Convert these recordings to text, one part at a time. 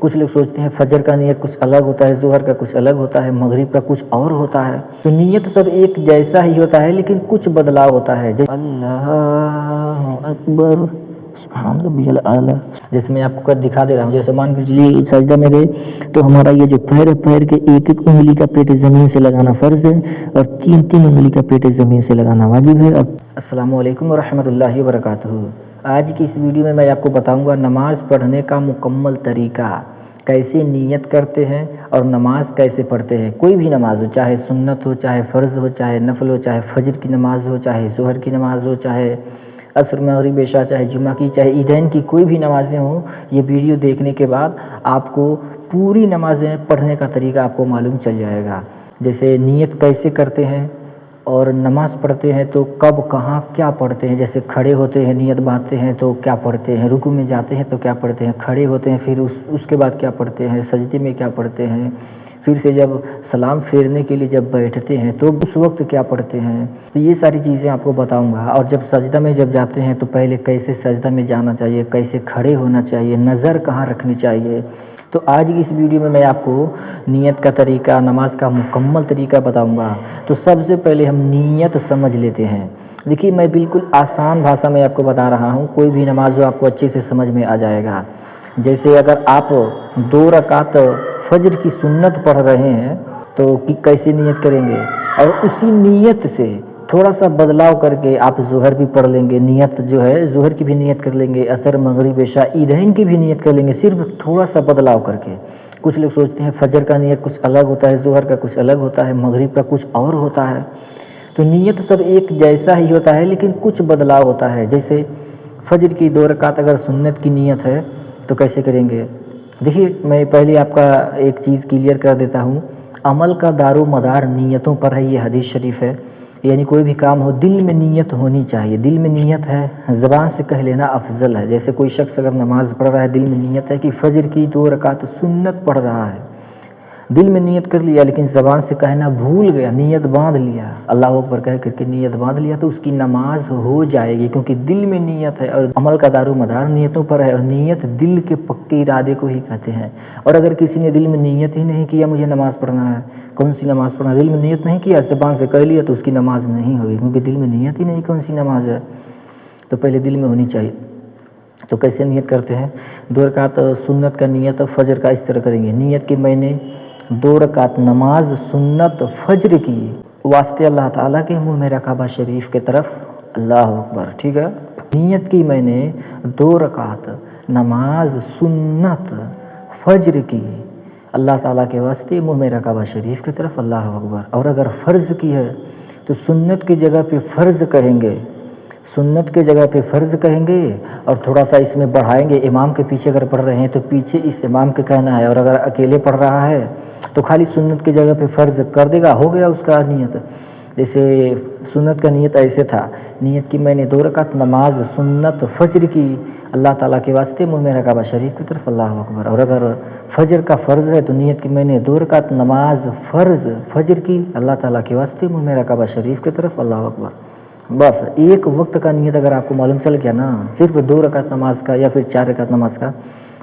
कुछ लोग सोचते हैं फजर का नियत कुछ अलग होता है, ज़ोहर का कुछ अलग होता है, मगरिब का कुछ और होता है। तो नियत सब एक जैसा ही होता है लेकिन कुछ बदलाव होता है। जैसे अल्लाहु अकबर सुभान रब्बियल आला, जैसे मैं आपको कर दिखा दे रहा हूँ। जैसे मान के चलिए सजदा में गए तो हमारा ये जो पैर है, पैर के एक एक उंगली का पेट ज़मीन से लगाना फ़र्ज़ है और तीन तीन उंगली का पेट ज़मीन से लगाना वाजिब है। अब अस्सलामु अलैकुम व रहमतुल्लाहि व बरकातुहू। आज की इस वीडियो में मैं आपको बताऊंगा नमाज़ पढ़ने का मुकम्मल तरीका, कैसे नियत करते हैं और नमाज़ कैसे पढ़ते हैं। कोई भी नमाज़ हो, चाहे सुन्नत हो, चाहे फ़र्ज़ हो, चाहे नफल हो, चाहे फजर की नमाज़ हो, चाहे ज़ोहर की नमाज़ हो, चाहे असर मगरिब इशा, चाहे जुमा की, चाहे ईदैन की, कोई भी नमाज़ें हों, ये वीडियो देखने के बाद आपको पूरी नमाज़ें पढ़ने का तरीका आपको मालूम चल जाएगा। जैसे नियत कैसे करते हैं और नमाज़ पढ़ते हैं तो कब कहाँ क्या पढ़ते हैं। जैसे खड़े होते हैं नियत बांधते हैं तो क्या पढ़ते हैं, रुकू में जाते हैं तो क्या पढ़ते हैं, खड़े होते हैं फिर उसके बाद क्या पढ़ते हैं, सजदे में क्या पढ़ते हैं, फिर से जब सलाम फेरने के लिए जब बैठते हैं तो उस वक्त क्या पढ़ते हैं। तो ये सारी चीज़ें आपको बताऊंगा। और जब सजदा में जब जाते हैं तो पहले कैसे सजदा में जाना चाहिए, कैसे खड़े होना चाहिए, नज़र कहाँ रखनी चाहिए। तो आज की इस वीडियो में मैं आपको नियत का तरीका, नमाज का मुकम्मल तरीका बताऊंगा। तो सबसे पहले हम नियत समझ लेते हैं। देखिए मैं बिल्कुल आसान भाषा में आपको बता रहा हूँ, कोई भी नमाज हो आपको अच्छे से समझ में आ जाएगा। जैसे अगर आप 2 रकात फजर की सुन्नत पढ़ रहे हैं तो कि कैसे नियत करेंगे, और उसी नियत से थोड़ा सा बदलाव करके आप ज़ोहर भी पढ़ लेंगे। नियत जो है ज़ोहर की भी नियत कर लेंगे, असर मगरिब इशा ईदैन की भी नियत कर लेंगे, सिर्फ थोड़ा सा बदलाव करके। कुछ लोग सोचते हैं फजर का नियत कुछ अलग होता है, ज़ोहर का कुछ अलग होता है, मगरिब का कुछ और होता है। तो नियत सब एक जैसा ही होता है लेकिन कुछ बदलाव होता है। जैसे फजर की 2 रकात अगर सुन्नत की नियत है तो कैसे करेंगे। देखिए मैं पहले आपका एक चीज़ क्लियर कर देता हूँ, अमल का दारो मदार नियतों पर है। ये हदीस शरीफ है, यानी कोई भी काम हो दिल में नीयत होनी चाहिए। दिल में नीयत है, ज़बान से कह लेना अफजल है। जैसे कोई शख्स अगर नमाज़ पढ़ रहा है, दिल में नीयत है कि फ़जर की 2 रकात सुन्नत पढ़ रहा है, दिल में नीयत कर लिया लेकिन ज़बान से कहना भूल गया, नीयत बांध लिया, अल्लाह अकबर कह करके नीयत बांध लिया, तो उसकी नमाज हो जाएगी, क्योंकि दिल में नीयत है। और अमल का दारो मदार नीयतों पर है, और नीयत दिल के पक्के इरादे को ही कहते हैं। और अगर किसी ने दिल में नीयत ही नहीं किया मुझे नमाज़ पढ़ना है, कौन सी नमाज़ पढ़ना, दिल में नीयत नहीं किया, ज़बान से कह लिया, तो उसकी नमाज नहीं होगी, क्योंकि दिल में नीयत ही नहीं, कौन सी नमाज है। तो पहले दिल में होनी चाहिए। तो कैसे नियत करते हैं, 2 रकात सुन्नत का नियत फजर का इस तरह करेंगे। नियत की मैंने 2 रकात नमाज सुन्नत फजर की वास्ते अल्लाह ताला के मुँह में रकाबा शरीफ के तरफ, अल्लाह अकबर, ठीक है। नियत की मैंने 2 रकात नमाज सुन्नत फजर की अल्लाह ताला के वास्ते मुँह में रकाबा शरीफ की तरफ, अल्लाह अकबर। और अगर फ़र्ज़ की है तो सुन्नत की जगह पे फ़र्ज़ कहेंगे, सुन्नत के जगह पे फ़र्ज़ कहेंगे, और थोड़ा सा इसमें बढ़ाएंगे। इमाम के पीछे अगर पढ़ रहे हैं तो पीछे इस इमाम के कहना है, और अगर अकेले पढ़ रहा है तो खाली सुन्नत की जगह पे फ़र्ज़ कर देगा, हो गया उसका नियत। जैसे सुन्नत का नियत ऐसे था, नियत की मैंने 2 रकात नमाज सुन्नत फ़जर की अल्लाह ताला के वास्ते मुँह में रकाबा शरीफ की तरफ, अल्लाह अकबर। और अगर फ़जर का फ़र्ज़ है तो नियत की मैंने 2 रकात नमाज फ़र्ज़ फ़जर की अल्लाह ताला के वास्ते मुँह में रकाबा शरीफ की तरफ, अल्लाह अकबर। बस एक वक्त का नियत अगर आपको मालूम चल गया ना, सिर्फ 2 रकात नमाज का या फिर 4 रकात नमाज का,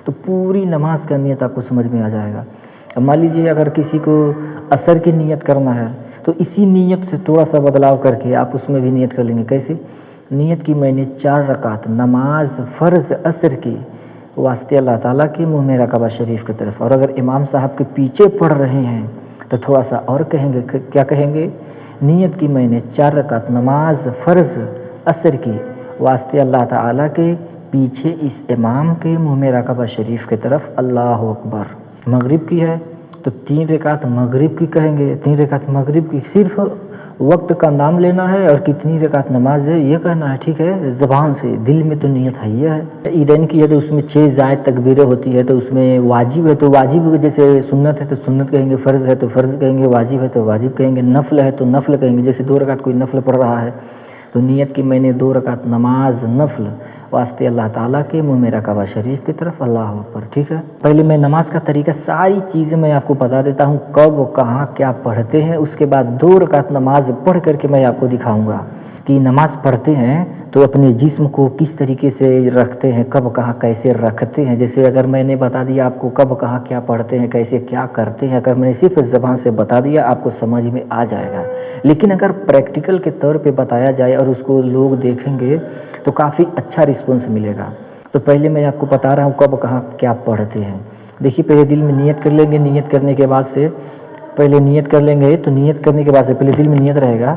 तो पूरी नमाज का नियत आपको समझ में आ जाएगा। अब मान लीजिए अगर किसी को असर की नियत करना है तो इसी नियत से थोड़ा सा बदलाव करके आप उसमें भी नियत कर लेंगे। कैसे, नियत की मैंने 4 रकात नमाज फ़र्ज़ असर की वास्ते अल्लाह ताला के मुँह में रकाबा शरीफ की तरफ। और अगर इमाम साहब के पीछे पढ़ रहे हैं तो थोड़ा सा और कहेंगे, क्या कहेंगे, नियत की मैंने 4 रकात नमाज फ़र्ज़ असर की वास्ते अल्लाह ताला के पीछे इस इमाम के मुँह में रकाबा शरीफ की तरफ, अल्लाह अकबर। मगरिब की है तो 3 रकात मगरिब की कहेंगे, 3 रकात मगरिब की, सिर्फ वक्त का नाम लेना है और कितनी रकात नमाज है ये कहना है, ठीक है, ज़बान से। दिल में तो नियत है ही है। ईदैन की है तो उसमें 6 ज़ायद तकबीरें होती है, तो उसमें वाजिब है तो वाजिब, जैसे सुन्नत है तो सुन्नत कहेंगे, फ़र्ज़ है तो फ़र्ज़ कहेंगे, वाजिब है तो वाजिब कहेंगे, नफल है तो नफल कहेंगे। जैसे 2 रकात कोई नफल पढ़ रहा है तो नियत की मैंने 2 रकात नमाज नफल वास्ते अल्लाह ताला के मुँह में रकाबा शरीफ की तरफ, अल्लाह अकबर, ठीक है। पहले मैं नमाज का तरीका सारी चीज़ें मैं आपको बता देता हूँ, कब कहाँ क्या पढ़ते हैं। उसके बाद 2 रकात नमाज पढ़ करके मैं आपको दिखाऊंगा कि नमाज पढ़ते हैं تو اپنے جسم کو کس طریقے سے رکھتے ہیں، کب کہاں کیسے رکھتے ہیں. جیسے اگر میں نے بتا دیا آپ کو کب کہاں کیا پڑھتے ہیں، کیسے کیا کرتے ہیں، اگر میں نے صرف زبان سے بتا دیا آپ کو سمجھ میں آ جائے گا. لیکن اگر پریکٹیکل کے طور پہ بتایا جائے اور اس کو لوگ دیکھیں گے تو کافی اچھا رسپانس ملے گا. تو پہلے میں آپ کو بتا رہا ہوں کب کہاں کیا پڑھتے ہیں. دیکھیے پہلے دل میں نیت کر لیں گے. نیت کرنے کے بعد سے پہلے نیت کر لیں گے تو نیت کرنے کے بعد سے پہلے دل میں نیت رہے گا.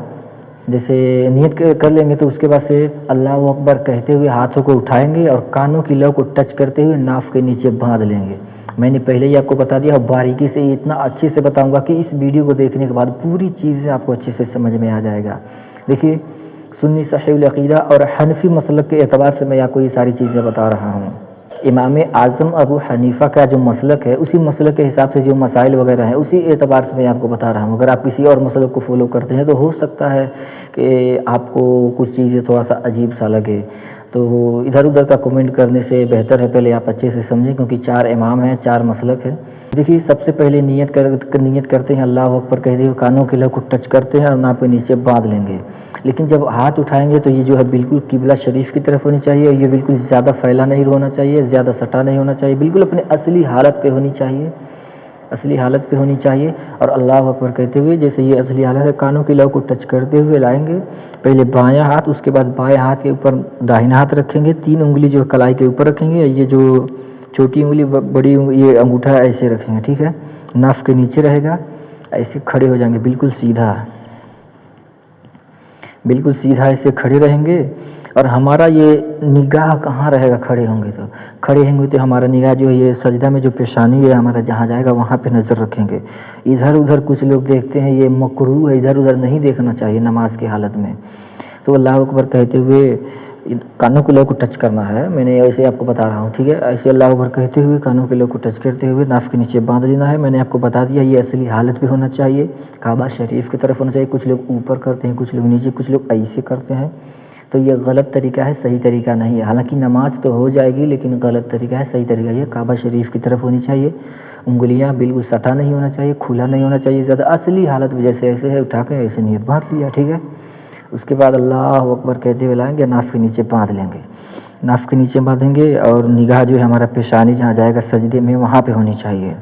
جیسے نیت کر لیں گے تو اس کے بعد سے اللہ اکبر کہتے ہوئے ہاتھوں کو اٹھائیں گے اور کانوں کی لو کو ٹچ کرتے ہوئے ناف کے نیچے باندھ لیں گے. میں نے پہلے ہی آپ کو بتا دیا اور باریکی سے اتنا اچھے سے بتاؤں گا کہ اس ویڈیو کو دیکھنے کے بعد پوری چیزیں آپ کو اچھے سے سمجھ میں آ جائے گا. دیکھیے سنی صحیح العقیدہ اور حنفی مسلک کے اعتبار سے میں آپ کو یہ ساری چیزیں بتا رہا ہوں. امام اعظم ابو حنیفہ کا جو مسلک ہے اسی مسلک کے حساب سے جو مسائل وغیرہ ہیں اسی اعتبار سے میں آپ کو بتا رہا ہوں. اگر آپ کسی اور مسلک کو فالو کرتے ہیں تو ہو سکتا ہے کہ آپ کو کچھ چیزیں تھوڑا سا عجیب سا لگے. تو ادھر ادھر کا کمنٹ کرنے سے بہتر ہے پہلے آپ اچھے سے سمجھیں، کیونکہ 4 امام ہیں، 4 مسلک ہیں. دیکھیے سب سے پہلے نیت کرتے ہیں اللہ اکبر کہتے ہوئے کانوں کے لو کو ٹچ کرتے ہیں اور ناپ کے نیچے باندھ لیں گے. لیکن جب ہاتھ اٹھائیں گے تو یہ جو ہے بالکل قبلہ شریف کی طرف ہونی چاہیے. یہ بالکل زیادہ پھیلا نہیں ہونا چاہیے، زیادہ سٹا نہیں ہونا چاہیے، بالکل اپنے اصلی حالت پہ ہونی چاہیے. اصلی حالت پہ ہونی چاہیے اور اللہ اکبر کہتے ہوئے جیسے یہ اصلی حالت ہے کانوں کی لو کو ٹچ کرتے ہوئے لائیں گے. پہلے بایاں ہاتھ، اس کے بعد بائیں ہاتھ کے اوپر داہنا ہاتھ رکھیں گے. 3 انگلی جو کلائی کے اوپر رکھیں گے. یہ جو چھوٹی انگلی بڑی انگلی یہ انگوٹھا ایسے رکھیں گے. ٹھیک ہے، ناف کے نیچے رہے گا. ایسے کھڑے ہو جائیں گے بالکل سیدھا، بالکل سیدھا ایسے کھڑے رہیں گے. اور ہمارا یہ نگاہ کہاں رہے گا کھڑے ہوں گے تو؟ کھڑے ہوں گے تو ہمارا نگاہ جو یہ سجدہ میں جو پیشانی ہے ہمارا جہاں جائے گا وہاں پہ نظر رکھیں گے. ادھر ادھر کچھ لوگ دیکھتے ہیں، یہ مکروہ ہے، ادھر ادھر نہیں دیکھنا چاہیے نماز کی حالت میں. تو اللہ اکبر کہتے ہوئے کانوں کے لو کو ٹچ کرنا ہے. میں نے ایسے آپ کو بتا رہا ہوں. ٹھیک ہے، ایسے اللہ اکبر کہتے ہوئے کانوں کے لو کو ٹچ کرتے ہوئے ناف کے نیچے باندھ لینا ہے. میں نے آپ کو بتا دیا یہ اصلی حالت پہ ہونا چاہیے، کعبہ شریف کی طرف ہونا چاہیے. کچھ لوگ اوپر کرتے ہیں، کچھ لوگ نیچے، کچھ لوگ ایسے کرتے ہیں. تو یہ غلط طریقہ ہے، صحیح طریقہ نہیں ہے. حالانکہ نماز تو ہو جائے گی لیکن غلط طریقہ ہے. صحیح طریقہ یہ کعبہ شریف کی طرف ہونی چاہیے. انگلیاں بالکل سٹا نہیں ہونا چاہیے، کھلا نہیں ہونا چاہیے زیادہ. اصلی حالت میں جیسے ایسے ہے اٹھا کے ایسے نیت باندھ لیا. ٹھیک ہے، اس کے بعد اللہ اکبر کہتے ہوئے لائیں گے، ناف کے نیچے باندھ لیں گے. ناف کے نیچے باندھیں گے اور نگاہ جو ہے ہمارا پیشانی جہاں جائے گا سجدے میں وہاں پہ ہونی چاہیے.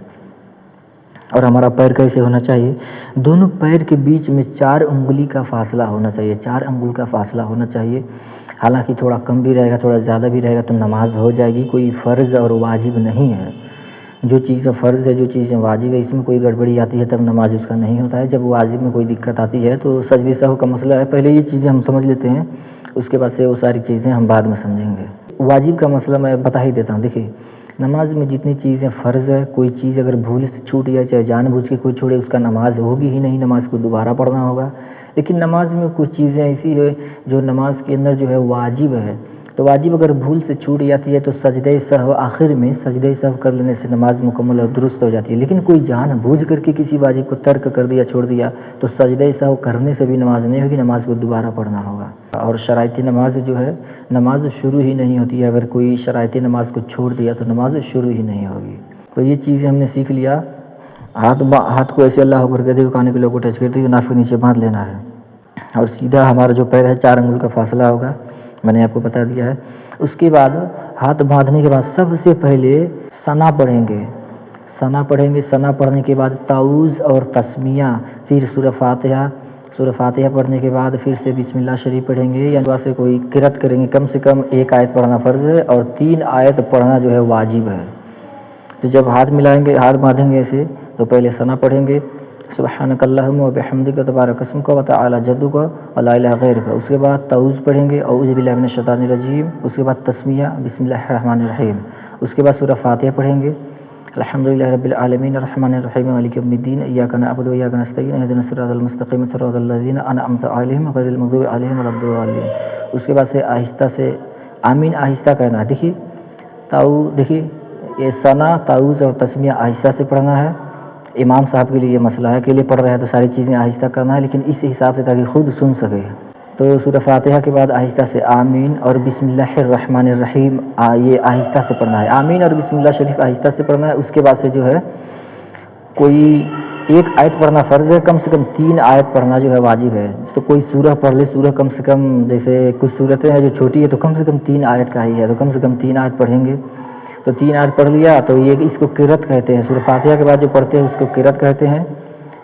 اور ہمارا پیر کیسے ہونا چاہیے؟ دونوں پیر کے بیچ میں 4 انگلی کا فاصلہ ہونا چاہیے. 4 انگل کا فاصلہ ہونا چاہیے. حالانکہ تھوڑا کم بھی رہے گا، تھوڑا زیادہ بھی رہے گا تو نماز ہو جائے گی. کوئی فرض اور واجب نہیں ہے. جو چیزیں فرض ہے، جو چیزیں واجب ہے، اس میں کوئی گڑبڑی آتی ہے تب نماز اس کا نہیں ہوتا ہے. جب واجب میں کوئی دقت آتی ہے تو سجدے سہو کا مسئلہ ہے. پہلے یہ چیزیں ہم سمجھ لیتے ہیں، اس کے بعد سے وہ ساری چیزیں ہم بعد میں سمجھیں گے. واجب کا مسئلہ میں بتا ہی دیتا ہوں. دیکھیے نماز میں جتنی چیزیں فرض ہے، کوئی چیز اگر بھول سے چھوٹ جائے، چاہے جان بوجھ کے کوئی چھوڑے، اس کا نماز ہوگی ہی نہیں. نماز کو دوبارہ پڑھنا ہوگا. لیکن نماز میں کچھ چیزیں ایسی ہے جو نماز کے اندر جو ہے واجب ہے. تو واجب اگر بھول سے چھوٹ جاتی ہے تو سجدہ سہو آخر میں سجدہ سہو کر لینے سے نماز مکمل اور درست ہو جاتی ہے. لیکن کوئی جان بوجھ کر کے کسی واجب کو ترک کر دیا، چھوڑ دیا، تو سجدہ سہو کرنے سے بھی نماز نہیں ہوگی. نماز کو دوبارہ پڑھنا ہوگا. اور شرائط نماز جو ہے، نماز شروع ہی نہیں ہوتی ہے. اگر کوئی شرائط نماز کو چھوڑ دیا تو نماز شروع ہی نہیں ہوگی. تو یہ چیزیں ہم نے سیکھ لیا. ہاتھ کو ایسے اللہ اکبر کہتے ہوئے کانے کے لو کو ٹچ کرتے ہوئے ناف کے نیچے باندھ لینا ہے. اور سیدھا ہمارا جو پیر ہے 4 انگل کا فاصلہ ہوگا. میں نے آپ کو بتا دیا ہے. اس کے بعد ہاتھ باندھنے کے بعد سب سے پہلے ثنا پڑھیں گے. ثنا پڑھیں گے. ثنا پڑھنے کے بعد تعوذ اور تسمیہ، پھر سورہ فاتحہ. سورہ فاتحہ پڑھنے کے بعد پھر سے بسم اللہ شریف پڑھیں گے. یا سے کوئی قرأت کریں گے. کم سے کم 1 آیت پڑھنا فرض ہے اور 3 آیت پڑھنا جو ہے واجب ہے. تو جب ہاتھ ملائیں گے، ہاتھ باندھیں گے ایسے، تو پہلے ثنا پڑھیں گے، سبحانک اللہم و بحمدک تبارک اسمک و تعالی جدک و لا الہ غیرک. اس کے بعد تعوذ پڑھیں گے، اعوذ باللہ من الشیطان الرجیم. اس کے بعد تسمیہ، بسم اللہ الرحمن الرحیم. اس کے بعد سورہ فاتحہ پڑھیں گے، الحمدللہ رب العالمین الرحمن الرحیم مالک یوم الدین ایاک نعبد و ایاک نستعین اهدنا الصراط المستقیم صراط الذین انعمت علیہم غیر المغضوب علیہم ولا الضالین. اس کے بعد سے آہستہ سے آمین آہستہ کہنا ہے. دیکھیے یہ ثنا، تعوذ اور تسمیہ آہستہ سے پڑھنا ہے. امام صاحب کے لیے یہ مسئلہ ہے، اکیلے پڑھ رہے ہیں تو ساری چیزیں آہستہ کرنا ہے، لیکن اس حساب سے تاکہ خود سن سکے. تو سورہ فاتحہ کے بعد آہستہ سے آمین اور بسم اللہ الرحمن الرحیم یہ آہستہ سے پڑھنا ہے. آمین اور بسم اللہ شریف آہستہ سے پڑھنا ہے. اس کے بعد سے جو ہے کوئی एक आयत पढ़ना फ़र्ज़ है, कम से कम 3 आयत पढ़ना जो है वाजिब है। तो कोई सूरह पढ़ ले, सूरह कम से कम, जैसे कुछ सूरतें हैं जो छोटी है तो कम से कम 3 आयत का ही है, तो कम से कम 3 आयत पढ़ेंगे। तो 3 आयत पढ़ लिया तो ये इसको किरत कहते हैं। सूरह फातिहा के बाद जो पढ़ते हैं उसको किरत कहते हैं।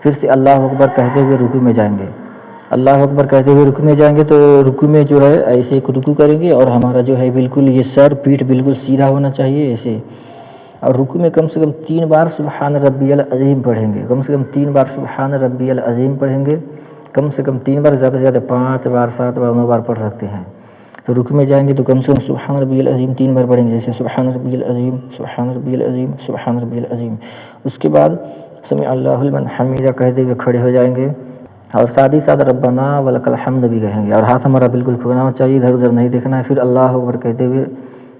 फिर से अल्लाह अकबर कहते हुए रुकू में जाएंगे। अल्लाह अकबर कहते हुए रुकू में जाएंगे तो रुकू में जो है ऐसे एक रुकू करेंगे और हमारा जो है बिल्कुल ये सर पीठ बिल्कुल सीधा होना चाहिए ऐसे। और रुकू में कम से कम 3 बार सुबहान रब्बियल अज़ीम पढ़ेंगे, कम से कम 3 बार सुबहान रब्बियल अज़ीम पढ़ेंगे, कम से कम 3 बार, ज़्यादा से ज़्यादा 5 बार 7 बार 9 बार पढ़ सकते हैं। तो रुकू में जाएंगे तो कम से कम सुबहान रब्बियल अज़ीम 3 बार पढ़ेंगे, जैसे सुबहान रब्बियल अज़ीम, सुबहान रब्बियल अज़ीम, सुबहान रब्बियल अज़ीम। उसके बाद समी अल्लाहु लिमन हमीदा कहते हुए खड़े हो जाएंगे और साथ ही साथ रब्बना वलकल हम्द भी कहेंगे और हाथ हमारा बिल्कुल खुलना चाहिए, इधर उधर नहीं देखना है। फिर अल्लाह अकबर कहते हुए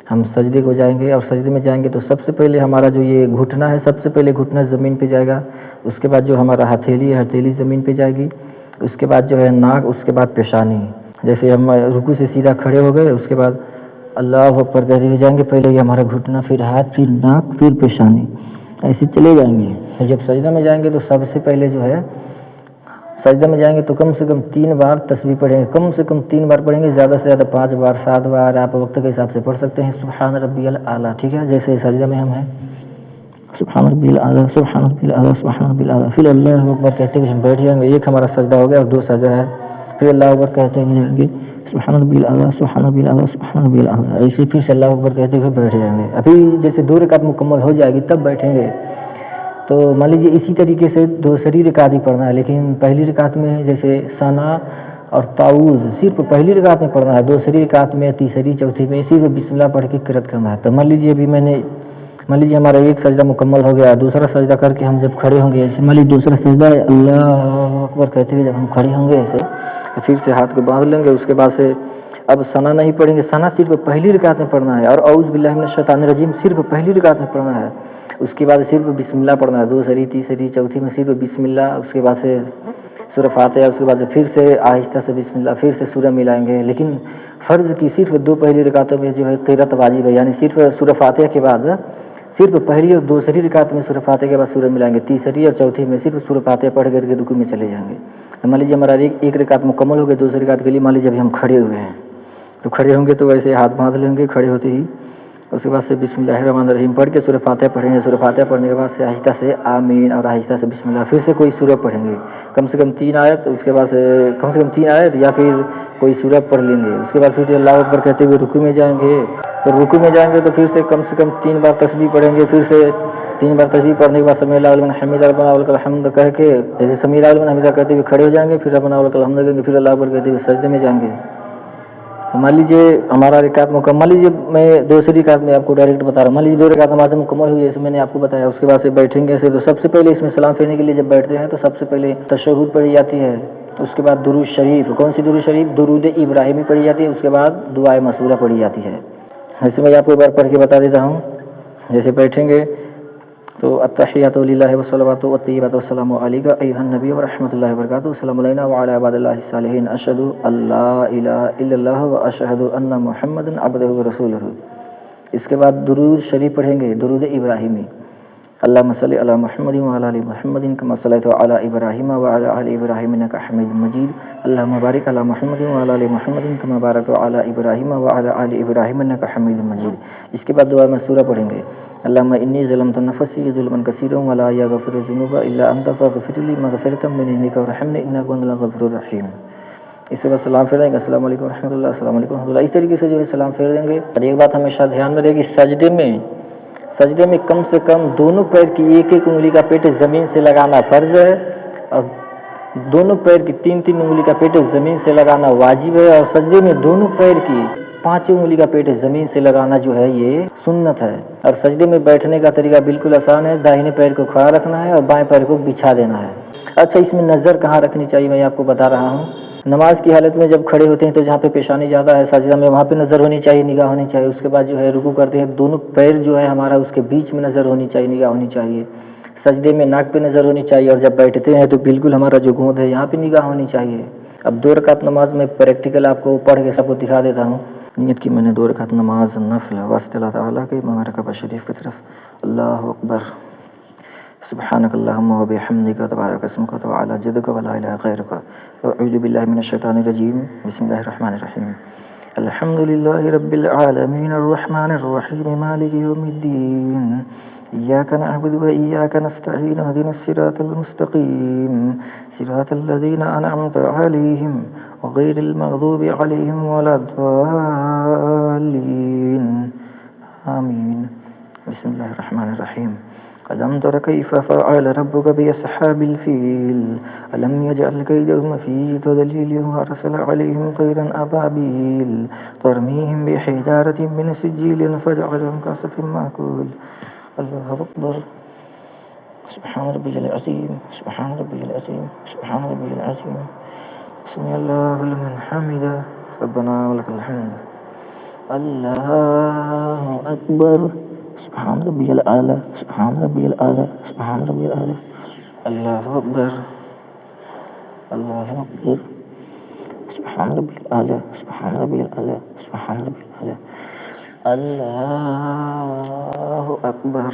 हम सजदे को जाएंगे और सजदे में जाएंगे तो सबसे पहले हमारा जो ये घुटना है, सबसे पहले घुटना ज़मीन पे जाएगा। उसके बाद जो हमारा हथेली है, हथेली ज़मीन पे जाएगी। उसके बाद जो है नाक, उसके बाद पेशानी। जैसे हम रुकू से सीधा खड़े हो गए, उसके बाद अल्लाह अकबर कहते हुए जाएंगे, पहले ये हमारा घुटना, फिर हाथ, फिर नाक, फिर पेशानी, ऐसे चले जाएंगे। तो जब सजदा में जाएंगे तो सबसे पहले जो है सजदा में जाएंगे तो कम से कम 3 बार तस्बीह पढ़ेंगे, कम से कम 3 बार पढ़ेंगे, ज़्यादा से ज़्यादा 5 बार 7 बार आप वक्त के हिसाब से पढ़ सकते हैं। सुबहान रब्बियल आला, ठीक है, जैसे सजदा में हम हैं सुबहान रब्बियल आला, सुबहान रब्बियल आला, सुबहान रब्बियल आला। फिर अल्लाह अकबर कहते हुए हम बैठ जाएंगे। एक हमारा सजदा हो गया और 2 सजदा है। फिर अल्लाह अकबर कहते हुए जाएंगे सुबहान रब्बियल आला, सुबहान रब्बियल आला, सुबहान रब्बियल आला, ऐसे फिर से अल्लाह अकबर कहते हुए बैठ जाएंगे। अभी जैसे 2 रकात मुकम्मल हो जाएगी तब बैठेंगे। तो मान लीजिए इसी तरीके से दूसरी रकात भी पढ़ना है, लेकिन पहली रकात में जैसे सना और ताऊज़ सिर्फ पहली रकात में पढ़ना है, दूसरी रकात में, तीसरी, चौथी में सिर्फ बिस्मिल्लाह पढ़ के किरत करना है। तो मान लीजिए अभी मान लीजिए हमारा एक सजदा मुकम्मल हो गया, दूसरा सजदा करके हम जब खड़े होंगे, ऐसे मान लीजिए दूसरा सजदा है, अल्लाह अकबर कहते हुए जब हम खड़े होंगे ऐसे, तो फिर से हाथ को बांध लेंगे। उसके बाद से अब सना नहीं पढ़ेंगे, सना सिर्फ पहली रकात में पढ़ना है और औज़ बिल्लाहि मिनश शैतानिर रजीम सिर्फ पहली रकात में पढ़ना है। उसके बाद सिर्फ बिस्मिल्लाह पढ़ना है, दूसरी, तीसरी, चौथी में सिर्फ बिस्मिल्लाह। उसके बाद से सूरह फातिहा, उसके बाद से फिर से आहिस्ता से बिस्मिल्लाह, फिर से सूरह मिलाएंगे। लेकिन फ़र्ज़ की सिर्फ 2 पहली रकातों में जो है क़िरात वाजिब है, यानी सिर्फ सूरह फातिहा के बाद सिर्फ पहली और दूसरी रकात में सूरह फातिहा के बाद सूरह मिलाएंगे, तीसरी और चौथी में सिर्फ सूरह फातिहा पढ़ करके रुकू में चले जाएंगे। तो मान लीजिए हमारा एक रकात मुकम्मल हो गई, दूसरी रकात के लिए मान लीजिए अभी हम खड़े हुए हैं, तो खड़े होंगे तो वैसे हाथ बांध लेंगे खड़े होते ही। उसके बाद से बिस्मिल्लाहिर्रहमानिर्रहीम पढ़ के सूरह फातिहा पढ़ेंगे। सूरह फातिहा पढ़ने के बाद से आहिस्ता से आमीन और आहिस्ता से बिस्मिल्लाह, फिर से कोई सूरह पढ़ेंगे, कम से कम 3 आयत। उसके बाद से कम 3 आयत या फिर कोई सूरह पढ़ लेंगे। उसके बाद फिर अल्लाह अकबर कहते हुए रुकू में जाएंगे। तो रुकू में जाएंगे तो फिर से कम 3 बार तस्बीह पढ़ेंगे। फिर से 3 बार तस्बीह पढ़ने के बाद समी अल्लाहु लिमन हमीदा रब्बना वलकल हम्द कह के, जैसे समी अल्लाहु लिमन हमीदा कहते हुए खड़े हो जाएंगे, फिर रब्बना वलकल हम्द कहेंगे, फिर अल्लाह अकबर कहते हुए सजदे में जाएंगे। तो मान लीजिए हमारा रकात मुकम्मल, मान लीजिए मैं दूसरी रकात में आपको डायरेक्ट बता रहा हूँ। मान लीजिए 2 रकात नमाज़ मुकम्मल हुई जैसे मैंने आपको बताया। उसके बाद से बैठेंगे ऐसे, तो सबसे पहले इसमें सलाम फेरने के लिए जब बैठते हैं तो सबसे पहले तशहुद पढ़ी जाती है। उसके बाद दुरूद शरीफ, कौन सी दुरूद शरीफ? दुरूद इब्राहिमी पढ़ी जाती है। उसके बाद दुआए मसूरा पढ़ी जाती है। ऐसे मैं आपको एक बार पढ़ के बता देता हूँ। जैसे बैठेंगे तो अत्तहियातु लिल्लाहि वस्सलावातु वत्तय्यिबातु वस्सलामु अलैका अय्युहन नबी व रहमतुल्लाहि व बरकातुहू, अस्सलामु अलैना व अला इबादिल्लाहिस सालिहीन, अशहदु अल्ला इलाहा इल्लल्लाह व अशहदु अन्ना मुहम्मदन अब्दुहु व रसूलुहू। इसके बाद दुरूद शरीफ पढ़ेंगे, दुरूद इब्राहिमी, अल्लाहुम्मा सल्लि अला मुहम्मदिन व अला आलि मुहम्मदिन कमा सल्लैता अला इब्राहीम व अला आलि इब्राहीम इन्नका हमीदुम मजीद, अल्लाहुम्मा बारिक अला मुहम्मदिन व अला आलि मुहम्मदिन कमा बारकता अला इब्राहीम व अला आलि इब्राहीम इन्नका हमीदुम मजीद। इसके बाद दुआ में सूरा पढ़ेंगे, अल्लाहुम्मा इन्नी ज़लमतु नफ़्सी ज़ुल्मन कसीरन व ला यग़फ़िरु ज़ुनूबा इल्ला अंता फ़ग़फ़िरली मग़फ़िरतम मिन इंदिका वरहमनी इन्नका अंतल गफ़ूरुर रहीम। इसके बाद सलाम फेर देंगे, अस्सलामु अलैकुम रहमतुल्लाह, अस्सलामु अलैकुम रहमतुल्लाह। इस तरीके से जो है सलाम फेर देंगे। और एक बात हमेशा ध्यान में रहेगी, सजदे में कम से कम दोनों पैर की एक उंगली का पेट ज़मीन से लगाना फ़र्ज़ है और दोनों पैर की 3 उंगली का पेट ज़मीन से लगाना वाजिब है। और सजदे में दोनों पैर की 5 उंगली का पेट ज़मीन से लगाना जो है ये सुन्नत है। और सजदे में बैठने का तरीका बिल्कुल आसान है, दाहिने पैर को खड़ा रखना है और बाएं पैर को बिछा देना है। अच्छा, इसमें नज़र कहाँ रखनी चाहिए मैं आपको बता रहा हूँ। नमाज की हालत में जब खड़े होते हैं तो जहाँ पे पेशानी ज़्यादा है सजदा में, वहाँ पे नज़र होनी चाहिए, निगाह होनी चाहिए। उसके बाद जो है रुकू करते हैं, दोनों पैर जो है हमारा उसके बीच में नज़र होनी चाहिए, निगाह होनी चाहिए। सजदे में नाक पे नज़र होनी चाहिए और जब बैठते हैं तो बिल्कुल हमारा जो गोद है यहाँ पे निगाह होनी चाहिए। अब 2 रकात नमाज में प्रैक्टिकल आपको पढ़ के सबको दिखा देता हूँ। नियत की मैंने 2 रकात नमाज नफल वास्ते अल्लाह ताला के मरकबा शरीफ की तरफ। अल्लाह अकबर, سبحانك اللهم وبحمدك تبارك اسمك وتعالى جدك ولا إله غيرك. أعوذ بالله من الشيطان الرجيم. بسم الله الرحمن الرحيم. الحمد لله رب العالمين الرحمن الرحيم مالك يوم الدين. إياك نعبد وإياك نستعين اهدنا الصراط المستقيم صراط الذين أنعمت عليهم غير المغضوب عليهم ولا الضالين آمين. بسم الله الرحمن الرحيم. ألم تر كيف فعل ربك بأصحاب الفيل ألم يجعل كيدهم في تضليل وأرسل عليهم طيرا أبابيل ترميهم بحجارة من سجيل فجعلهم كعصف مأكول. الله أكبر. سبحان ربي العظيم سبحان ربي العظيم سبحان ربي العظيم. سمع الله لمن حمده ربنا ولك الحمد. الله أكبر. سبحان ربي الأعلى سبحان ربي الأعلى سبحان ربي الأعلى. الله أكبر الله أكبر. سبحان ربي الأعلى سبحان ربي الأعلى سبحان ربي الأعلى. الله أكبر.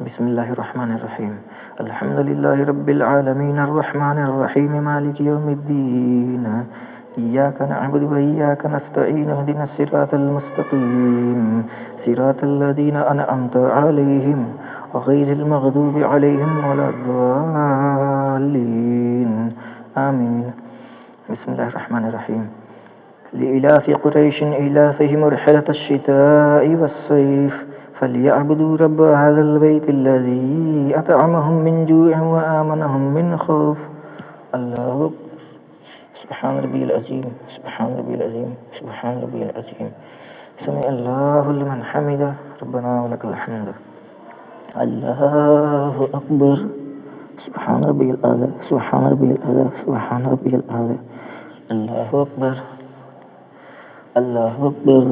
بسم الله الرحمن الرحيم. الحمد لله رب العالمين الرحمن الرحيم مالك يوم الدين. إياك نعبد وإياك نستعين اهدنا الصراط المستقيم صراط الذين أنعمت عليهم غير المغضوب عليهم ولا الضالين آمين. بسم الله الرحمن الرحيم. لإلاف قريش إلافهم رحلة الشتاء والصيف فليعبدوا رب هذا البيت الذي أطعمهم من جوع وآمنهم من خوف. الله أكبر. سبحان ربي العظيم سبحان ربي العظيم سبحان ربي العظيم. سمع الله لمن حمده ربنا ولك الحمد. الله أكبر. سبحان ربي الأعلى سبحان ربي الأعلى سبحان ربي الأعلى. الله أكبر الله أكبر.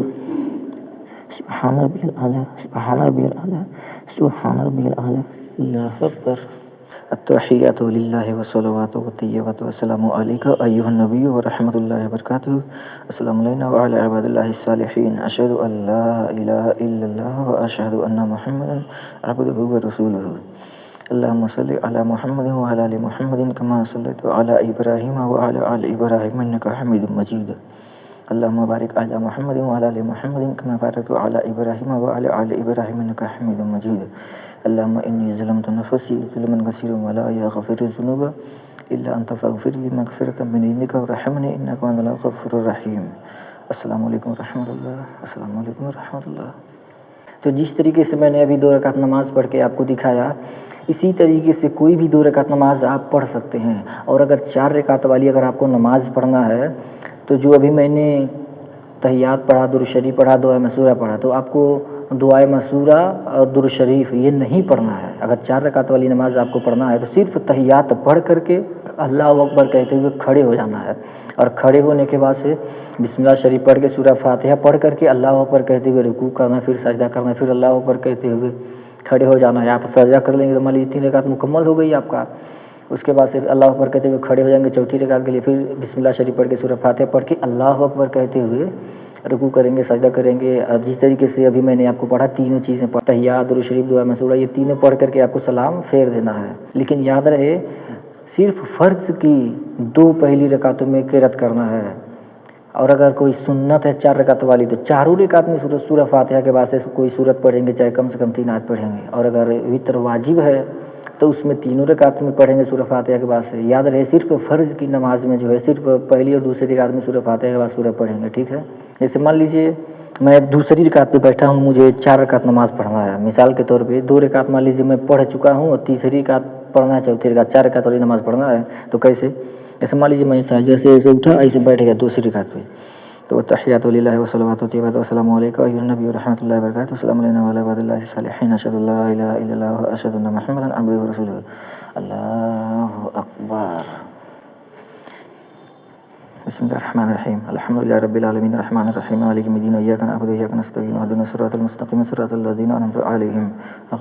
سبحان ربي الأعلى سبحان ربي الأعلى سبحان ربي الأعلى. الله أكبر. التحيات لله والصلوات والطيبات والسلام عليك أيها النبي ورحمة الله وبركاته. السلام علينا وعلى عباد الله الصالحين. أشهد أن لا إله إلا الله وأشهد أن محمدا عبده ورسوله. اللهم صل على محمد وعلى آل محمد كما صليت على إبراهيم وعلى آل إبراهيم إنك حميد مجيد. اللهم بارك على محمد وعلى آل محمد كما باركت على إبراهيم وعلى آل إبراهيم إنك حميد مجيد. اللهم إني ظلمت نفسي ظلما كثيرا ولا يغفر الذنوب إلا أنت فاغفر لي مغفرة من عندك وارحمني إنك أنت الغفور الرحيم. السلام علیکم ورحمۃ اللہ. السلام علیکم ورحمۃ اللہ. تو جس طریقے سے میں نے ابھی 2 رکعت نماز پڑھ کے آپ کو دکھایا اسی طریقے سے کوئی بھی 2 رکعت نماز آپ پڑھ سکتے ہیں. اور اگر 4 رکعت والی اگر آپ کو نماز پڑھنا ہے تو جو ابھی میں نے تحیات پڑھا درود شریف پڑھا دعائے مسورہ پڑھا تو آپ کو دعائے مسورہ اور درود شریف یہ نہیں پڑھنا ہے. اگر 4 رکعت والی نماز آپ کو پڑھنا ہے تو صرف تحیات پڑھ کر کے اللہ اکبر کہتے ہوئے کھڑے ہو جانا ہے. اور کھڑے ہونے کے بعد سے بسم اللہ شریف پڑھ کے سورہ فاتحہ پڑھ کر کے اللہ اکبر کہتے ہوئے رکوع کرنا پھر سجدہ کرنا پھر اللہ اکبر کہتے ہوئے کھڑے ہو جانا ہے. آپ سجدہ کر لیں گے تو مان لیجیے 3 رکعت مکمل ہو گئی آپ کا. اس کے بعد سے اللہ اکبر کہتے ہوئے کھڑے ہو جائیں گے 4تھی رکعت کے لیے. پھر بسم اللہ شریف پڑھ کے سورہ فاتحہ پڑھ کے اللہ اکبر کہتے ہوئے رکوع کریں گے سجدہ کریں گے. جس طریقے سے ابھی میں نے آپ کو پڑھا تینوں چیزیں تحیات درود شریف دعا مسورہ یہ تینوں پڑھ کر کے آپ کو سلام پھیر دینا ہے. لیکن یاد رہے صرف فرض کی 2 پہلی رکعتوں میں قرات کرنا ہے. اور اگر کوئی سنت ہے 4 رکعت والی تو چاروں رکعت میں سورہ فاتحہ کے بعد سے کوئی سورت پڑھیں گے چاہے کم سے کم 3 آیت پڑھیں گے. اور اگر وتر واجب ہے تو اس میں 3 رکعت میں پڑھیں گے سورہ فاتحہ کے بعد سے. یاد رہے صرف فرض کی نماز میں جو ہے صرف پہلی اور دوسری رکعت میں سورہ فاتحہ کے بعد سورہ پڑھیں گے. ٹھیک ہے. جیسے مان لیجئے میں دوسری رکعت پہ بیٹھا ہوں مجھے 4 رکعت نماز پڑھنا ہے. مثال کے طور پہ 2 رکعت مان لیجیے میں پڑھ چکا ہوں اور تیسری رکعت پڑھنا ہے 4تھی رکعت 4 رکعت والی نماز پڑھنا ہے تو کیسے. جیسے مان لیجیے میں جیسے اٹھا ایسے بیٹھ گیا دوسری رکعت پہ تو تحیات للہ والصلوات والطیبات والسلام علیکم ایھا النبی ورحمۃ اللہ وبرکاتہ. السلام علینا وعلی عباد اللہ الصالحین. اشہد ان لا الہ الا اللہ واشہد ان محمدا عبدہ ورسولہ. اللہ اکبر. بسم اللہ الرحمن الرحیم. الحمد للہ رب العالمین الرحمن الرحیم مالک یوم الدین ایاک نعبد وایاک نستعین اهدنا الصراط المستقیم صراط الذین انعمت علیہم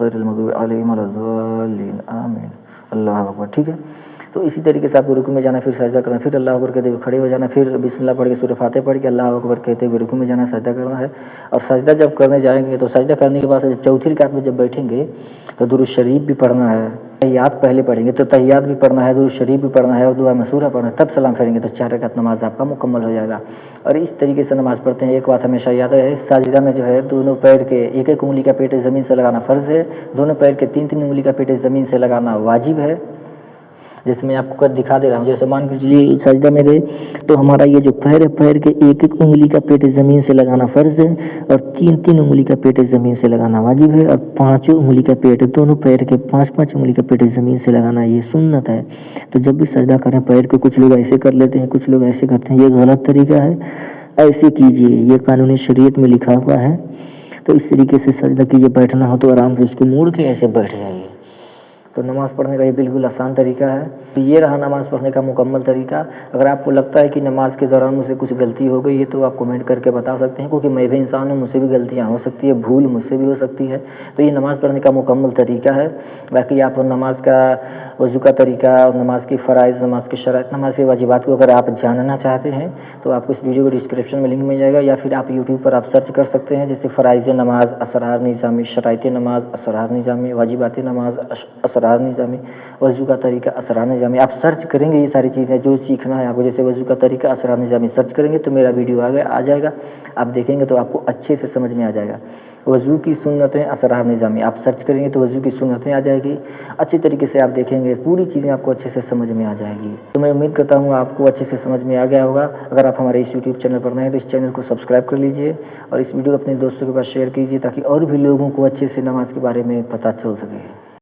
غیر المغضوب علیہم ولا الضالین آمین. اللہ اکبر. ٹھیک ہے. तो इसी तरीके से आपको रुकू में जाना, फिर सजदा करना, फिर अल्लाह अकबर कहते हुए खड़े हो जाना, फिर बिस्मिल्लाह पढ़ के सूरह फातिहा पढ़ के अल्लाह अकबर कहते हुए रुकू में जाना, सजदा करना है। और सजदा जब करने जाएंगे तो सजदा करने के बाद जब चौथी रकात में जब बैठेंगे तो दुरूद शरीफ भी पढ़ना है, तहियात पहले पढ़ेंगे तो तहियात भी पढ़ना है, दुरूद शरीफ भी पढ़ना है और दुआ मसूरा पढ़ना है, तब सलाम फेरेंगे तो 4 रकात नमाज आपका मुकम्मल हो जाएगा। और इस तरीके से नमाज़ पढ़ते हैं। एक बात हमेशा याद रहे, साजिदा में जो है दोनों पैर के एक एक उंगली का पेट ज़मीन से लगाना फ़र्ज़ है, दोनों पैर के 3-3 उंगली का पेट ज़मीन से लगाना वाजिब है। जैसे मैं आपको कर दिखा दे रहा हूँ, जैसे मान के चलिए सजदा में गए तो हमारा ये जो पैर है, पैर के एक एक उंगली का पेट ज़मीन से लगाना फ़र्ज़ है और 3-3 उंगली का पेट ज़मीन से लगाना वाजिब है। और 5 उंगली का पेट, दोनों पैर के 5-5 उंगली का पेट ज़मीन से लगाना ये सुन्नत है। तो जब भी सजदा करें पैर को, कुछ लोग ऐसे कर लेते हैं, कुछ लोग ऐसे करते हैं, ये गलत तरीका है, ऐसे कीजिए, ये कानूनी शरीयत में लिखा हुआ है। तो इस तरीके से सजदा कीजिए, बैठना हो तो आराम से इसको मोड़ के ऐसे बैठ जाइए। तो नमाज़ पढ़ने का ये बिल्कुल आसान तरीका है। तो ये रहा नमाज़ पढ़ने का मुकम्मल तरीका। अगर आपको लगता है कि नमाज़ के दौरान मुझसे कुछ गलती हो गई है तो आप कमेंट करके बता सकते हैं, क्योंकि मैं भी इंसान हूँ, मुझसे भी गलतियाँ हो सकती है, भूल मुझसे भी हो सकती है। तो ये नमाज़ पढ़ने का मुकम्मल तरीका है। बाकी आप नमाज का वज़ू का तरीका और नमाज की फ़राइज़, नमाज की शराइत, नमाज के वाजिबात को अगर आप जानना चाहते हैं तो आपको इस वीडियो को डिस्क्रिप्शन में लिंक मिल जाएगा, या फिर आप यूट्यूब पर आप सर्च कर सकते हैं, जैसे फ़राइज़ नमाज, असरार निज़ामी, शराइत नमाज, असरार निज़ामी, वाजिबात नमाज, असरार निज़ामी, वज़ू का तरीका, असरार निज़ामी। आप सर्च करेंगे ये सारी चीज़ें जो सीखना है आपको, जैसे वज़ू का तरीका, असरार निज़ामी सर्च करेंगे तो मेरा वीडियो आ जाएगा, आप देखेंगे तो आपको अच्छे से समझ में आ जाएगा। वज़ू की सुन्नतें, असरार निज़ामी आप सर्च करेंगे तो वज़ू की सुन्नतें आ जाएगी, अच्छी तरीके से आप देखेंगे, पूरी चीज़ें आपको अच्छे से समझ में आ जाएगी। तो मैं उम्मीद करता हूँ आपको अच्छे से समझ में आ गया होगा। अगर आप हमारे इस यूट्यूब चैनल पर नए हैं तो इस चैनल को सब्सक्राइब कर लीजिए और इस वीडियो को अपने दोस्तों के पास शेयर कीजिए, ताकि और भी लोगों को अच्छे से नमाज के बारे में पता चल सके।